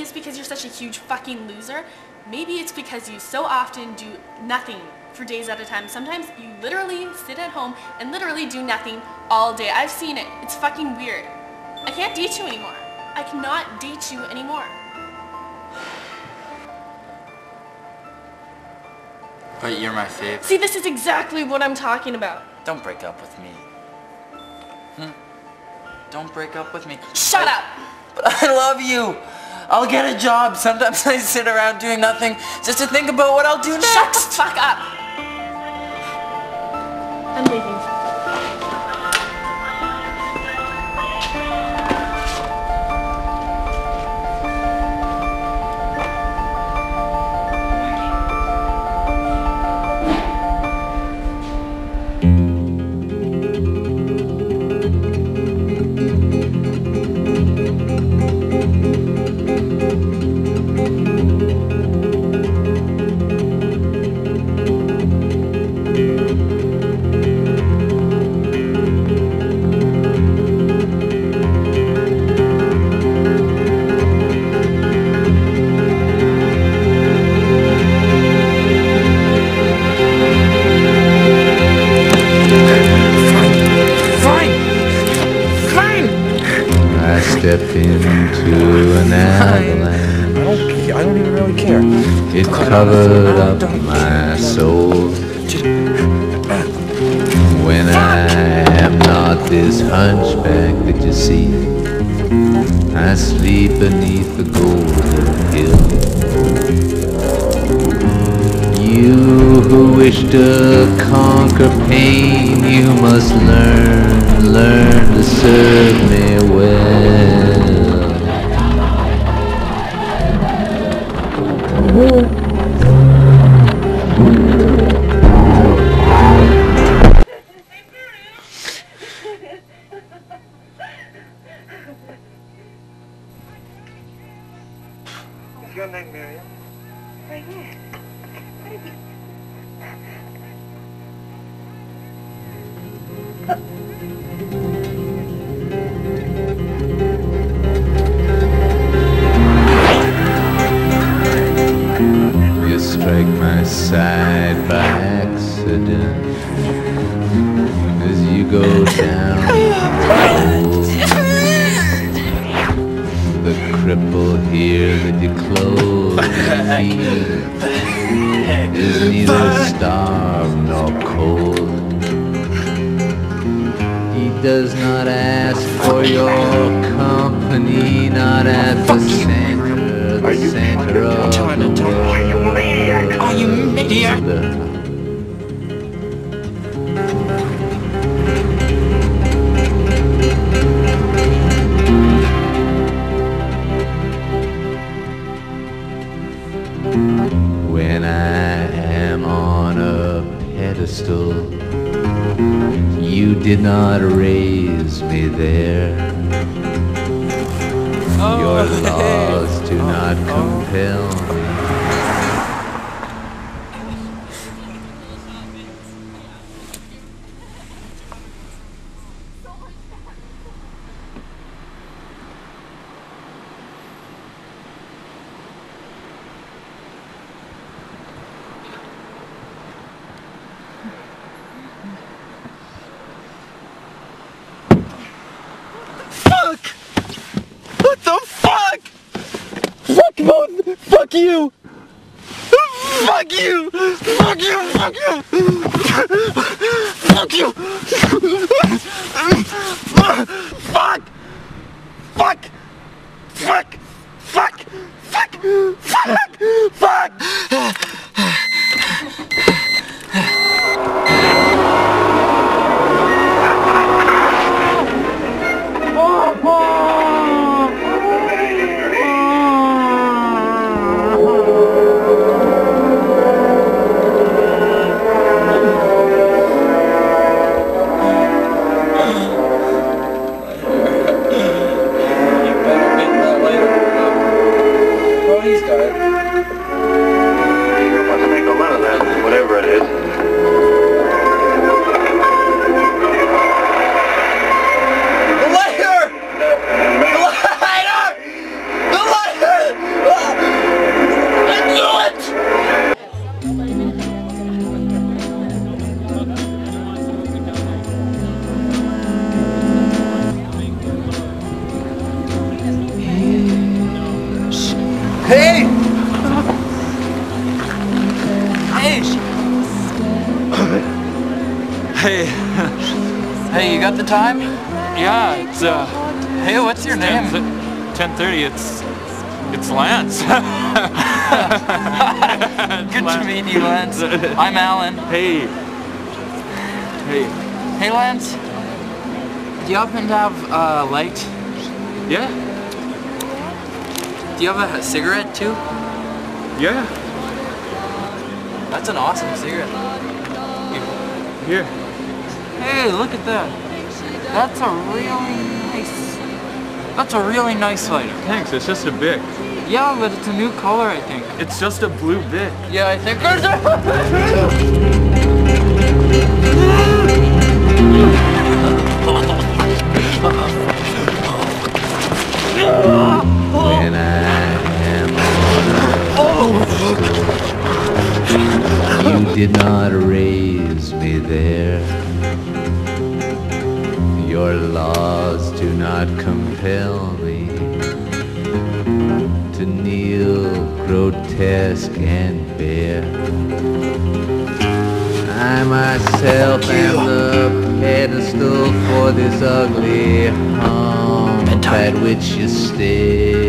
it's because you're such a huge fucking loser. Maybe it's because you so often do nothing for days at a time. Sometimes you literally sit at home and literally do nothing all day. I've seen it. It's fucking weird. I can't date you anymore. I cannot date you anymore. But you're my favorite. See, this is exactly what I'm talking about. Don't break up with me. Don't break up with me. Shut up! But I love you. I'll get a job. Sometimes I sit around doing nothing just to think about what I'll do next. Shut the fuck up! I'm leaving. Step into an avalanche. I don't even really care. It covered up my soul. When I am not this hunchback that you see, I sleep beneath the golden hill. You who wish to conquer pain, you must learn to serve me well. What's your name, Miriam? Right here. You strike my side by accident as you go down the cripple here that you clothe is neither starved nor cold. He does not ask for your company, not at the center of the world. Are you maniac? When I am on a pedestal, you did not raise me there. Your laws do not compel me. What the fuck? Fuck both. Fuck you. Fuck you. Fuck you. Fuck you. Fuck you. Fuck. Fuck. Fuck. Fuck. Fuck. Fuck. Fuck. He's got it. Hey, you got the time? Yeah, it's Hey, what's your name? 10:30. It's Lance. Good to meet you, Lance. I'm Alan. Hey. Hey, Lance. Do you happen to have a light? Yeah. Do you have a cigarette too? Yeah. That's an awesome cigarette. Here. Hey, look at that. That's a really nice lighter. Thanks. It's just a Bic. Yeah, but it's a new color, I think. It's just a blue Bic. Yeah, I think. When I am on earth, you did not raise me there. Your laws do not compel me to kneel grotesque and bare. I myself am the pedestal for this ugly hump at which you stare.